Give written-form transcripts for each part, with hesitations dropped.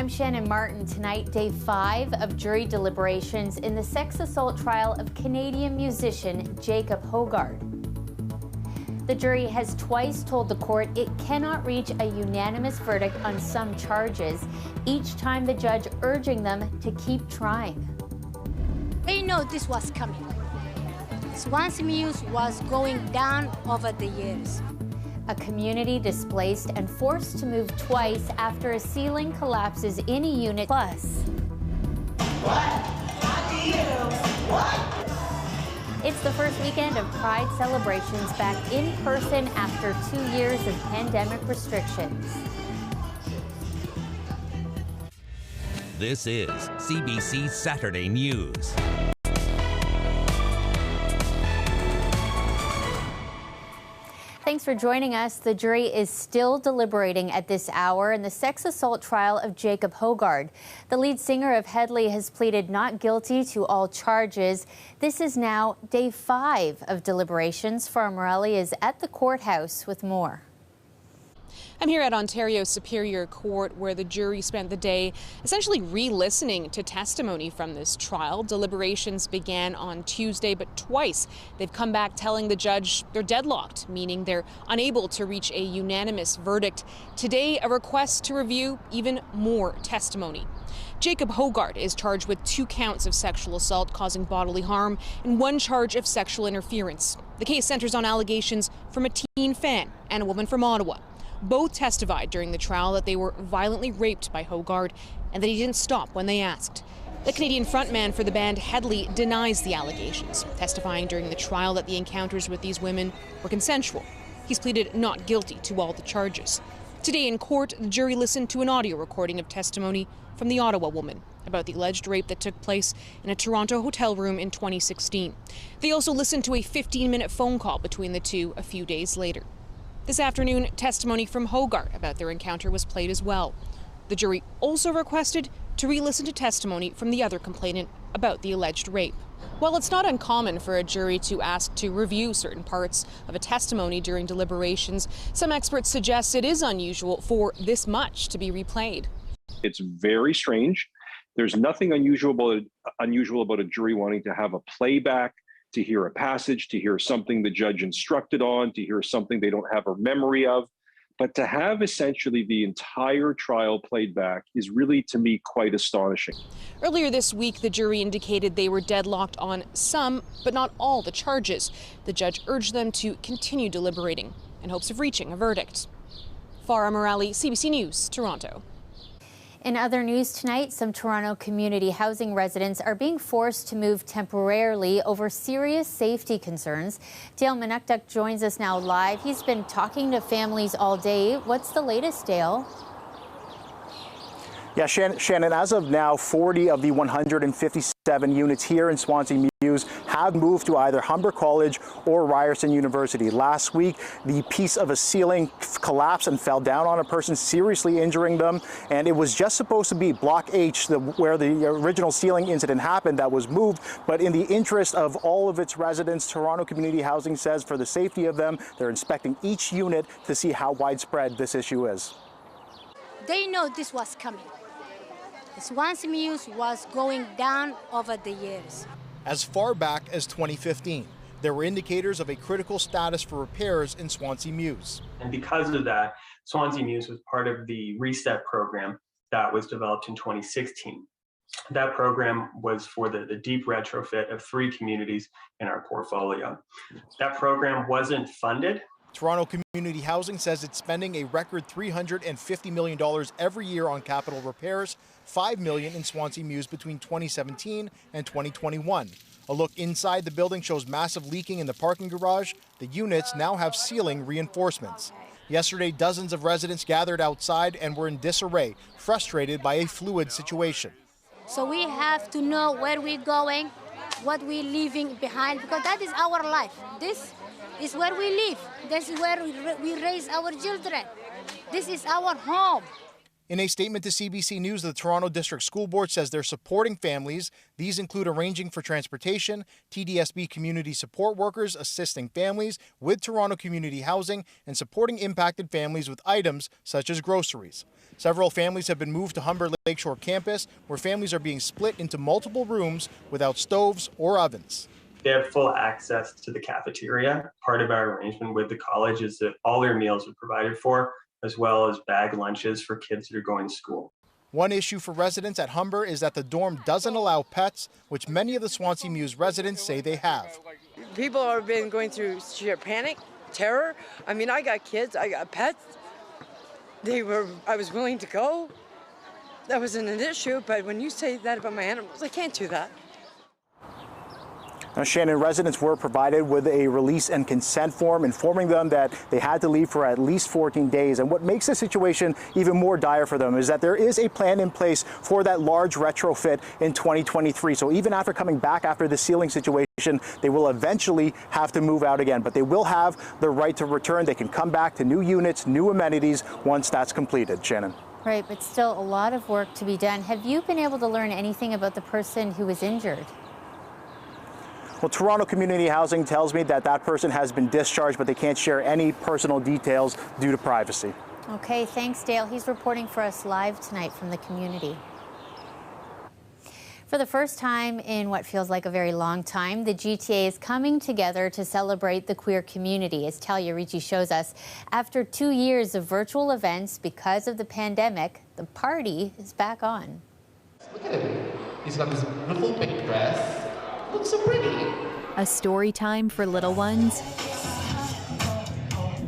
I'm Shannon Martin. Tonight, day 5 of jury deliberations in the sex assault trial of Canadian musician Jacob Hogard. The jury has twice told the court it cannot reach a unanimous verdict on some charges, each time the judge urging them to keep trying. They know this was coming. Swansea Muse was going down over the years. A community displaced and forced to move twice after a ceiling collapses in a unit. Plus, it's the first weekend of Pride celebrations back in person after 2 years of pandemic restrictions. This is CBC Saturday News. Thanks for joining us. The jury is still deliberating at this hour in the sex assault trial of Jacob Hogard. The lead singer of Headley has pleaded not guilty to all charges. This is now day 5 of deliberations. Farah Morelli is at the courthouse with more. I'm here at Ontario Superior Court, where the jury spent the day essentially re-listening to testimony from this trial. Deliberations began on Tuesday, but twice they've come back telling the judge they're deadlocked, meaning they're unable to reach a unanimous verdict. Today, a request to review even more testimony. Jacob Hogard is charged with 2 counts of sexual assault causing bodily harm and 1 charge of sexual interference. The case centers on allegations from a teen fan and a woman from Ottawa. Both testified during the trial that they were violently raped by Hogard and that he didn't stop when they asked. The Canadian frontman for the band Headley denies the allegations, testifying during the trial that the encounters with these women were consensual. He's pleaded not guilty to all the charges. Today in court, the jury listened to an audio recording of testimony from the Ottawa woman about the alleged rape that took place in a Toronto hotel room in 2016. They also listened to a 15-minute phone call between the two a few days later. This afternoon, testimony from Hogard about their encounter was played as well. The jury also requested to re-listen to testimony from the other complainant about the alleged rape. While it's not uncommon for a jury to ask to review certain parts of a testimony during deliberations, some experts suggest it is unusual for this much to be replayed. It's very strange. There's nothing unusual about a jury wanting to have a playback, to hear a passage, to hear something the judge instructed on, to hear something they don't have a memory of. But to have essentially the entire trial played back is really, to me, quite astonishing. Earlier this week, the jury indicated they were deadlocked on some, but not all, the charges. The judge urged them to continue deliberating in hopes of reaching a verdict. Farah Morelli, CBC News, Toronto. In other news tonight, some Toronto community housing residents are being forced to move temporarily over serious safety concerns. Dale Manukduk joins us now live. He's been talking to families all day. What's the latest, Dale? Yeah, Shannon, as of now, 40 of the 157 units here in Swansea Muse have moved to either Humber College or Ryerson University. Last week, the piece of a ceiling collapsed and fell down on a person, seriously injuring them. And it was just supposed to be Block H, where the original ceiling incident happened, that was moved. But in the interest of all of its residents, Toronto Community Housing says for the safety of them, they're inspecting each unit to see how widespread this issue is. They know this was coming. Swansea Muse was going down over the years. As far back as 2015, there were indicators of a critical status for repairs in Swansea Muse. And because of that, Swansea Muse was part of the Reset program that was developed in 2016. That program was for the deep retrofit of 3 communities in our portfolio. That program wasn't funded. Toronto Community Housing says it's spending a record $350 million every year on capital repairs, $5 million in Swansea Muse between 2017 and 2021. A look inside the building shows massive leaking in the parking garage. The units now have ceiling reinforcements. Yesterday, dozens of residents gathered outside and were in disarray, frustrated by a fluid situation. So we have to know where we're going, what we're leaving behind, because that is our life. This is where we live. This is where we raise our children. This is our home. In a statement to CBC News, the Toronto District School Board says they're supporting families. These include arranging for transportation, TDSB community support workers assisting families with Toronto community housing, and supporting impacted families with items such as groceries. Several families have been moved to Humber Lakeshore campus, where families are being split into multiple rooms without stoves or ovens. They have full access to the cafeteria. Part of our arrangement with the college is that all their meals are provided for, as well as bag lunches for kids that are going to school. One issue for residents at Humber is that the dorm doesn't allow pets, which many of the Swansea Mews residents say they have. People have been going through sheer panic, terror. I mean, I got kids, I got pets. I was willing to go. That wasn't an issue, but when you say that about my animals, I can't do that. Now, Shannon, residents were provided with a release and consent form informing them that they had to leave for at least 14 days. And what makes the situation even more dire for them is that there is a plan in place for that large retrofit in 2023. So even after coming back after the ceiling situation, they will eventually have to move out again. But they will have the right to return. They can come back to new units, new amenities once that's completed. Shannon. Right, but still a lot of work to be done. Have you been able to learn anything about the person who was injured? Well, Toronto Community Housing tells me that that person has been discharged, but they can't share any personal details due to privacy. Okay, thanks, Dale. He's reporting for us live tonight from the community. For the first time in what feels like a very long time, the GTA is coming together to celebrate the queer community, as Talia Ricci shows us. After 2 years of virtual events because of the pandemic, the party is back on. Look at him. He's got this beautiful pink dress. Looks so pretty. A story time for little ones,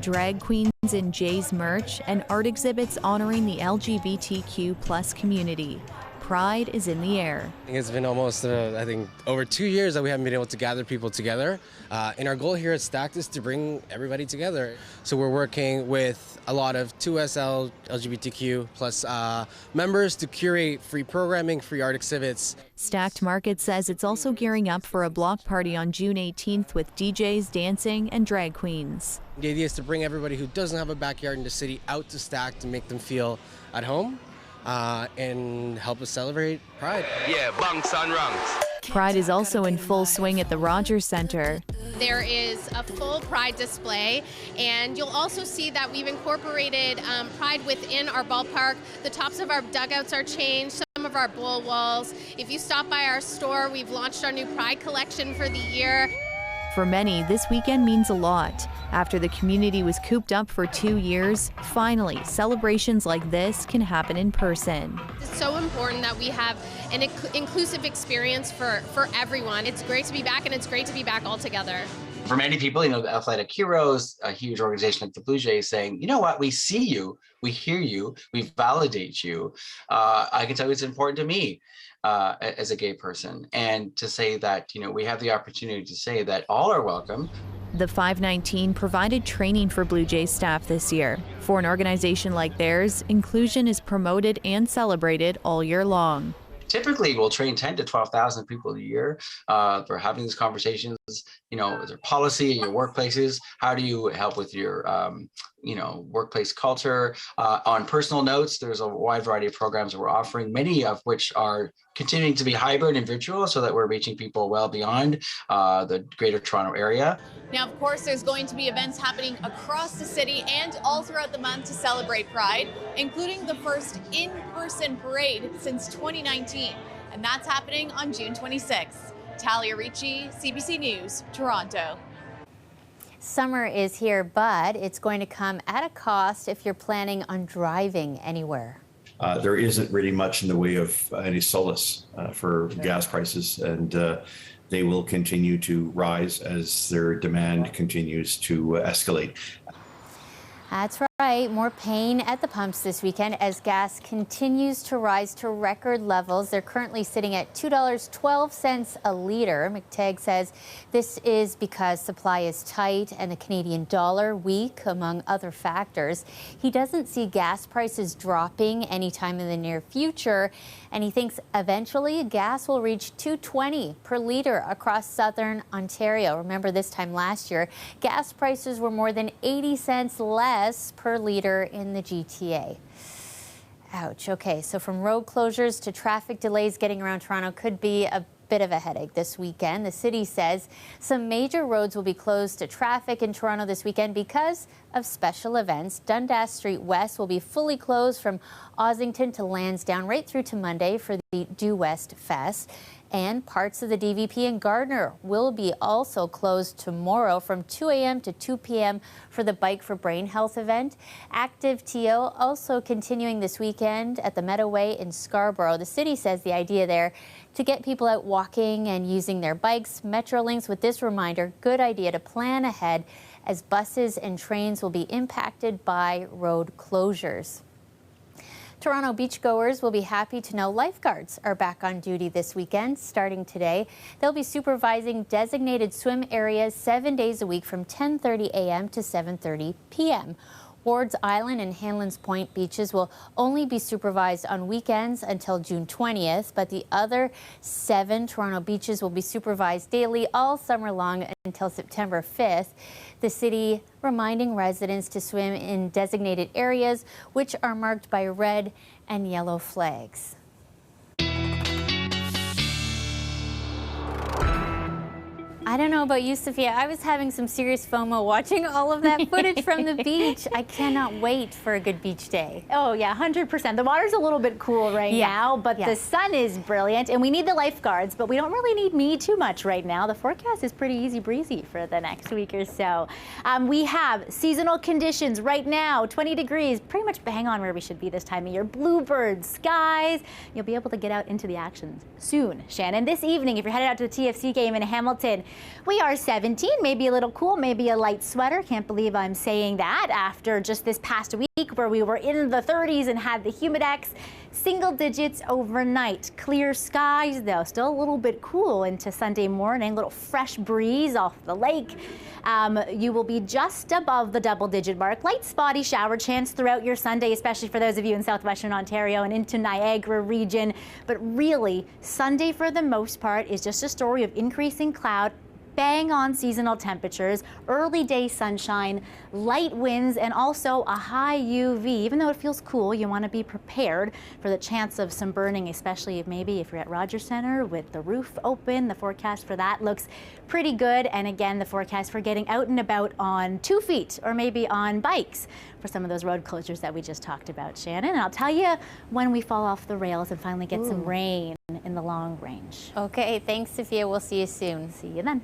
drag queens in Jay's merch, and art exhibits honoring the LGBTQ+ community. Pride is in the air. It's been almost, I think, over 2 years that we haven't been able to gather people together. And our goal here at Stacked is to bring everybody together. So we're working with a lot of 2SL LGBTQ+ members to curate free programming, free art exhibits. Stacked Market says it's also gearing up for a block party on June 18th with DJs, dancing, and drag queens. The idea is to bring everybody who doesn't have a backyard in the city out to Stacked to make them feel at home. And help us celebrate Pride. Yeah, bunks on rungs. Pride is also in full swing at the Rogers Center. There is a full Pride display, and you'll also see that we've incorporated Pride within our ballpark. The tops of our dugouts are changed, some of our bowl walls. If you stop by our store, we've launched our new Pride collection for the year. For many, this weekend means a lot. After the community was cooped up for 2 years, finally, celebrations like this can happen in person. It's so important that we have an inclusive experience for everyone. It's great to be back, and it's great to be back all together. For many people, the Athletic Heroes, a huge organization like the Blue Jays, saying, you know what, we see you, we hear you, we validate you. I can tell you it's important to me as a gay person, and to say that, we have the opportunity to say that all are welcome. The 519 provided training for Blue Jays staff this year. For an organization like theirs, inclusion is promoted and celebrated all year long. Typically, we'll train 10 to 12,000 people a year. We're having these conversations, is there policy in your workplaces? How do you help with your, workplace culture? On personal notes, there's a wide variety of programs that we're offering, many of which are continuing to be hybrid and virtual, so that we're reaching people well beyond the Greater Toronto area. Now, of course, there's going to be events happening across the city and all throughout the month to celebrate Pride, including the first in-person parade since 2019. And that's happening on June 26th. Talia Ricci, CBC News, Toronto. Summer is here, but it's going to come at a cost if you're planning on driving anywhere. There isn't really much in the way of any solace for gas prices, and they will continue to rise as their demand continues to escalate. That's right. More pain at the pumps this weekend as gas continues to rise to record levels. They're currently sitting at $2.12 a litre. McTagg says this is because supply is tight and the Canadian dollar weak, among other factors. He doesn't see gas prices dropping anytime in the near future, and he thinks eventually gas will reach $2.20 per litre across southern Ontario. Remember, this time last year, gas prices were more than 80 cents less per litre in the GTA. Ouch. Okay, so from road closures to traffic delays getting around Toronto could be a bit of a headache this weekend. The city says some major roads will be closed to traffic in Toronto this weekend because of special events. Dundas Street West will be fully closed from Ossington to Lansdowne right through to Monday for the Due West Fest. And parts of the DVP in Gardner will be also closed tomorrow from 2 a.m. to 2 p.m. for the Bike for Brain Health event. Active TO also continuing this weekend at the Meadowway in Scarborough. The city says the idea there to get people out walking and using their bikes. Metrolinx with this reminder, good idea to plan ahead as buses and trains will be impacted by road closures. Toronto beachgoers will be happy to know lifeguards are back on duty this weekend. Starting today, they'll be supervising designated swim areas 7 days a week from 10:30 a.m. to 7:30 p.m. Wards Island and Hanlan's Point beaches will only be supervised on weekends until June 20th, but the other 7 Toronto beaches will be supervised daily all summer long until September 5th. The city reminding residents to swim in designated areas which are marked by red and yellow flags. I don't know about you, Sophia. I was having some serious FOMO watching all of that footage from the beach. I cannot wait for a good beach day. Oh, yeah, 100%. The water's a little bit cool right now, but the sun is brilliant, and we need the lifeguards, but we don't really need me too much right now. The forecast is pretty easy breezy for the next week or so. We have seasonal conditions right now, 20 degrees, pretty much bang on where we should be this time of year. Bluebird skies. You'll be able to get out into the action soon, Shannon. This evening, if you're headed out to the TFC game in Hamilton, we are 17, maybe a little cool, maybe a light sweater. Can't believe I'm saying that after just this past week where we were in the 30s and had the humidex. Single digits overnight. Clear skies, though, still a little bit cool into Sunday morning. Little fresh breeze off the lake. You will be just above the double-digit mark. Light spotty shower chance throughout your Sunday, especially for those of you in southwestern Ontario and into Niagara region. But really, Sunday for the most part is just a story of increasing cloud, bang on seasonal temperatures, early day sunshine, light winds, and also a high UV. Even though it feels cool, you want to be prepared for the chance of some burning, especially if you're at Rogers Centre with the roof open. The forecast for that looks pretty good. And again, the forecast for getting out and about on 2 feet or maybe on bikes for some of those road closures that we just talked about, Shannon. And I'll tell you when we fall off the rails and finally get some rain in the long range. Okay, thanks, Sophia. We'll see you soon. See you then.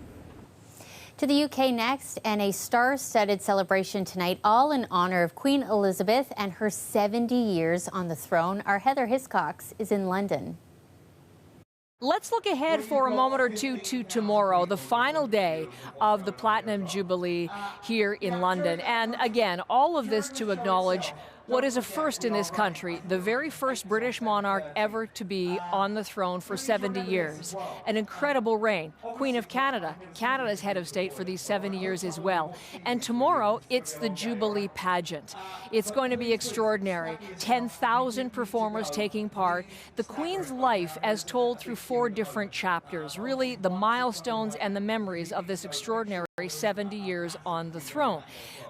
To the UK next, and a star-studded celebration tonight, all in honor of Queen Elizabeth and her 70 years on the throne. Our Heather Hiscox is in London. Let's look ahead for a moment or two to tomorrow, the final day of the Platinum Jubilee here in London. And again, all of this to acknowledge what is a first in this country, the very first British monarch ever to be on the throne for 70 years. An incredible reign. Queen of Canada, Canada's head of state for these 70 years as well. And tomorrow, it's the Jubilee pageant. It's going to be extraordinary. 10,000 performers taking part. The Queen's life as told through 4 different chapters. Really, the milestones and the memories of this extraordinary 70 years on the throne.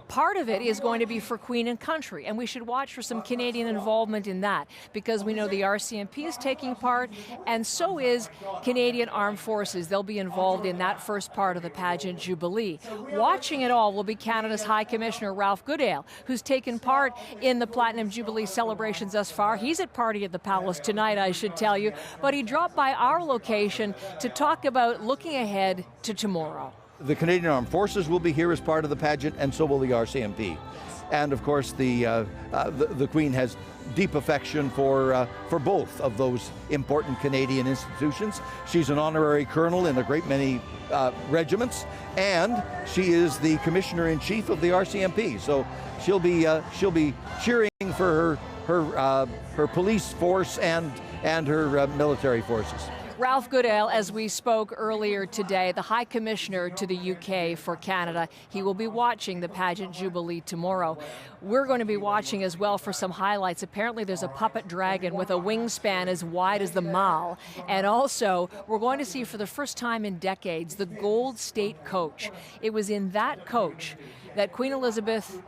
Part of it is going to be for Queen and Country, and we should watch for some Canadian involvement in that, because we know the RCMP is taking part, and so is Canadian Armed Forces. They'll be involved in that first part of the pageant Jubilee. Watching it all will be Canada's High Commissioner Ralph Goodale, who's taken part in the Platinum Jubilee celebrations thus far. He's at Party at the Palace tonight, I should tell you, but he dropped by our location to talk about looking ahead to tomorrow. The Canadian Armed Forces will be here as part of the pageant, and so will the RCMP. And of course, the Queen has deep affection for both of those important Canadian institutions. She's an honorary colonel in a great many regiments, and she is the Commissioner-in-Chief of the RCMP. So she'll be cheering for her police force and her military forces. Ralph Goodale, as we spoke earlier today, the High Commissioner to the UK for Canada, he will be watching the pageant Jubilee tomorrow. We're going to be watching as well for some highlights. Apparently there's a puppet dragon with a wingspan as wide as the Mall. And also, we're going to see for the first time in decades the Gold State Coach. It was in that coach that Queen Elizabeth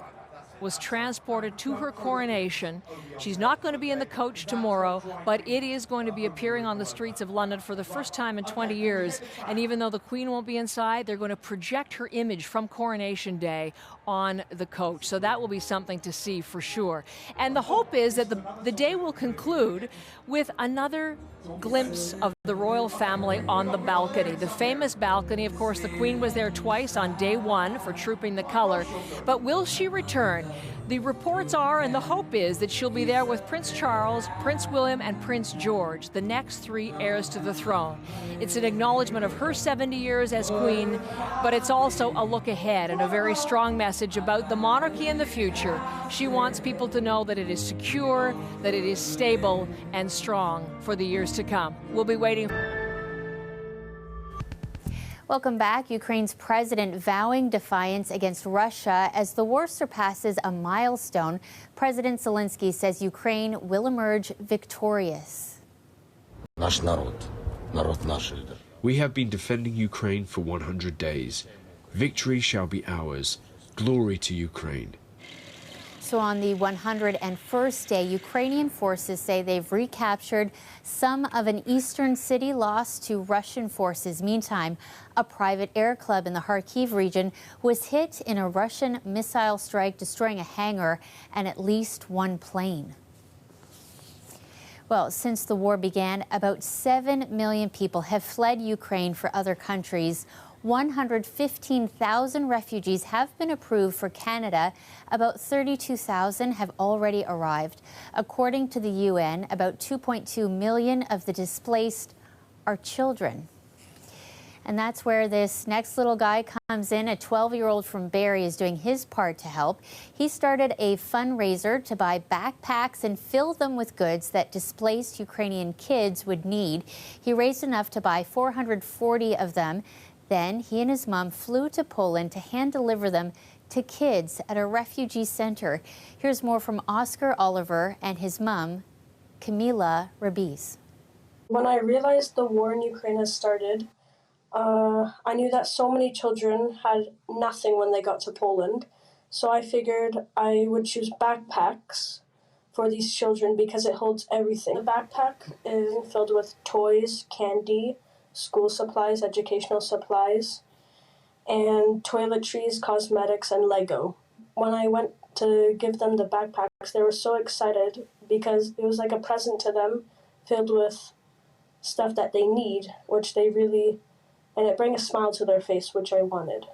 was transported to her coronation. She's not going to be in the coach tomorrow, but it is going to be appearing on the streets of London for the first time in 20 years. And even though the Queen won't be inside, they're going to project her image from Coronation Day on the coach. So that will be something to see for sure. And the hope is that the day will conclude with another glimpse of the royal family on the balcony. The famous balcony, of course, the Queen was there twice on day one for Trooping the Color. But will she return? The reports are, and the hope is, that she'll be there with Prince Charles, Prince William, and Prince George, the next three heirs to the throne. It's an acknowledgement of her 70 years as Queen, but it's also a look ahead and a very strong message about the monarchy in the future. She wants people to know that it is secure, that it is stable and strong for the years to come. We'll be waiting. Welcome back. Ukraine's president vowing defiance against Russia as the war surpasses a milestone. President Zelensky says Ukraine will emerge victorious. We have been defending Ukraine for 100 days. Victory shall be ours. Glory to Ukraine. So on the 101st day, Ukrainian forces say they've recaptured some of an eastern city lost to Russian forces. Meantime, a private air club in the Kharkiv region was hit in a Russian missile strike, destroying a hangar and at least one plane. Well, since the war began, about 7 million people have fled Ukraine for other countries. 115,000 refugees have been approved for Canada. About 32,000 have already arrived. According to the UN, about 2.2 million of the displaced are children. And that's where this next little guy comes in. A 12-year-old from Barrie is doing his part to help. He started a fundraiser to buy backpacks and fill them with goods that displaced Ukrainian kids would need. He raised enough to buy 440 of them. Then he and his mom flew to Poland to hand deliver them to kids at a refugee center. Here's more from Oscar Oliver and his mom, Camila Rabiz. When I realized the war in Ukraine has started, I knew that so many children had nothing when they got to Poland. So I figured I would choose backpacks for these children because it holds everything. The backpack is filled with toys, candy, school supplies, educational supplies, and toiletries, cosmetics, and Lego. When I went to give them the backpacks, they were so excited because it was like a present to them filled with stuff that they need, which they really, and it brings a smile to their face, which I wanted.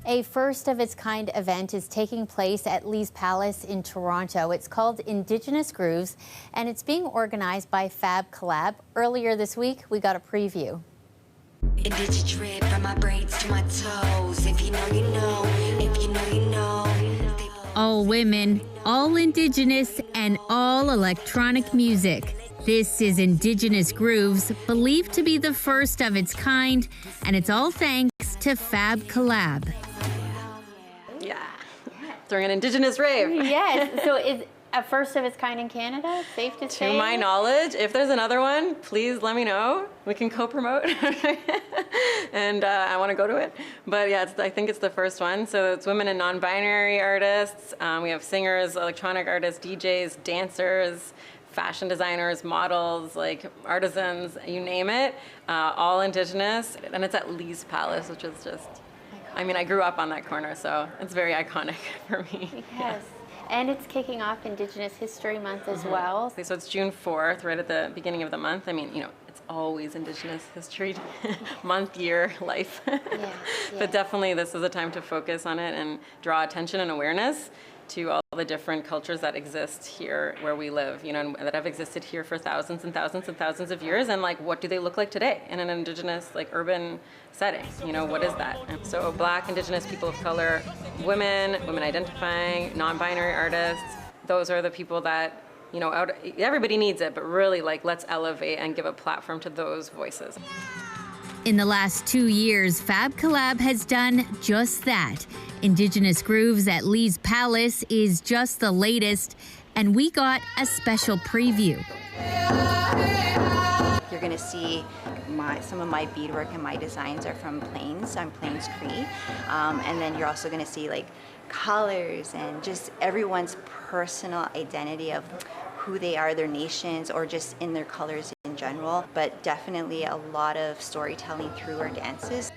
A first-of-its-kind event is taking place at Lee's Palace in Toronto. It's called Indigenous Grooves, and it's being organized by Fab Collab. Earlier this week, we got a preview. Indigenous drip from my braids to my toes. If you know, you know. If you know, you know. All women, all Indigenous, and all electronic music. This is Indigenous Grooves, believed to be the first of its kind, and it's all thanks to Fab Collab. Yeah, throwing an Indigenous rave. Yes, so is a first of its kind in Canada, safe to say? To my knowledge, if there's another one, please let me know. We can co-promote, and I want to go to it. But yeah, I think it's the first one. So it's women and non-binary artists. We have singers, electronic artists, DJs, dancers, fashion designers, models, like artisans, you name it, all Indigenous. And it's at Lee's Palace, which is just, I mean, I grew up on that corner, so it's very iconic for me. Yes. Yeah. And it's kicking off Indigenous History Month as well. So it's June 4th, right at the beginning of the month. I mean, you know, it's always Indigenous History Month, year, life. But definitely this is a time to focus on it and draw attention and awareness to all the different cultures that exist here where we live, you know, and that have existed here for thousands and thousands and thousands of years, and like, what do they look like today in an Indigenous, like, urban setting? You know, what is that? And so Black, Indigenous, people of color, women identifying, non-binary artists, those are the people that, you know, everybody needs it, but really, like, let's elevate and give a platform to those voices. In the last 2 years, Fab Collab has done just that. Indigenous Grooves at Lee's Palace is just the latest, and we got a special preview. You're going to see some of my beadwork and my designs are from Plains. I'm Plains Cree. And then you're also going to see like colors and just everyone's personal identity of who they are, their nations, or just in their colors in general. But definitely a lot of storytelling through our dances.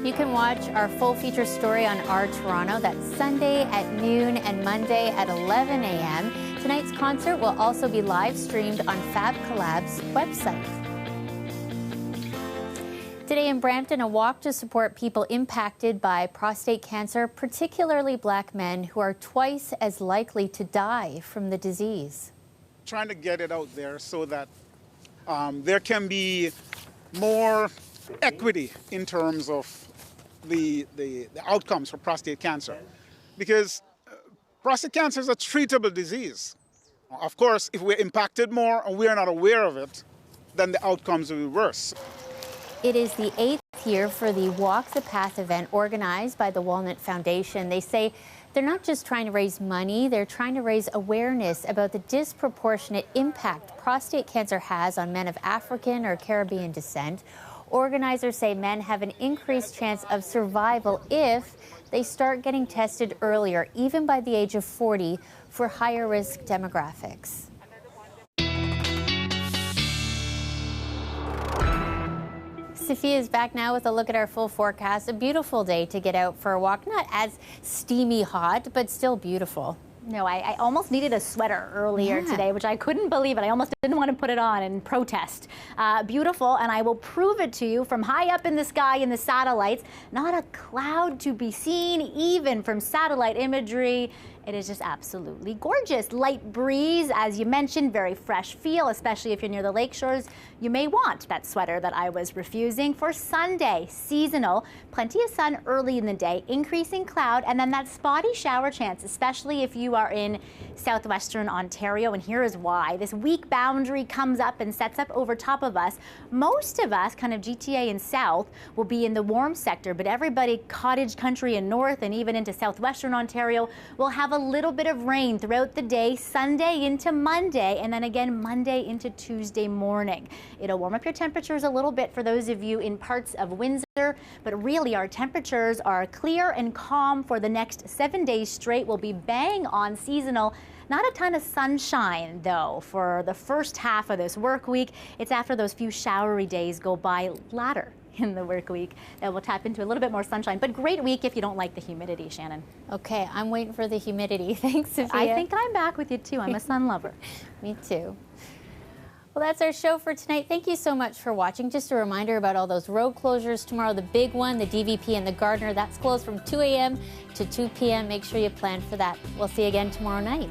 You can watch our full feature story on Our Toronto. That's Sunday at noon and Monday at 11 a.m. Tonight's concert will also be live streamed on Fab Collab's website. Today in Brampton, a walk to support people impacted by prostate cancer, particularly Black men who are twice as likely to die from the disease. Trying to get it out there so that there can be more equity in terms of the outcomes for prostate cancer, because prostate cancer is a treatable disease. Of course, if we're impacted more and we're not aware of it, then the outcomes will be worse. It is the 8th year for the Walk the Path event organized by the Walnut Foundation. They say they're not just trying to raise money, they're trying to raise awareness about the disproportionate impact prostate cancer has on men of African or Caribbean descent. Organizers say men have an increased chance of survival if they start getting tested earlier, even by the age of 40, for higher risk demographics. Sophia is back now with a look at our full forecast. A beautiful day to get out for a walk. Not as steamy hot, but still beautiful. No, I almost needed a sweater earlier today, which I couldn't believe it. I almost didn't want to put it on and protest. Beautiful, and I will prove it to you from high up in the sky in the satellites. Not a cloud to be seen, even from satellite imagery. It is just absolutely gorgeous. Light breeze, as you mentioned, very fresh feel, especially if you're near the lake shores. You may want that sweater that I was refusing. For Sunday, seasonal, plenty of sun early in the day, increasing cloud, and then that spotty shower chance, especially if you are in southwestern Ontario, and here is why. This weak boundary comes up and sets up over top of us. Most of us, kind of GTA and south, will be in the warm sector, but everybody cottage country and north and even into southwestern Ontario will have a little bit of rain throughout the day, Sunday into Monday, and then again Monday into Tuesday morning. It'll warm up your temperatures a little bit for those of you in parts of Windsor, but really our temperatures are clear and calm for the next 7 days straight. We'll be bang on seasonal. Not a ton of sunshine, though, for the first half of this work week. It's after those few showery days go by latter in the work week that we'll tap into a little bit more sunshine. But great week if you don't like the humidity, Shannon. Okay, I'm waiting for the humidity. Thanks, Sophia. I think I'm back with you, too. I'm a sun lover. Me too. Well, that's our show for tonight. Thank you so much for watching. Just a reminder about all those road closures tomorrow. The big one, the DVP and the Gardner, that's closed from 2 a.m. to 2 p.m. Make sure you plan for that. We'll see you again tomorrow night.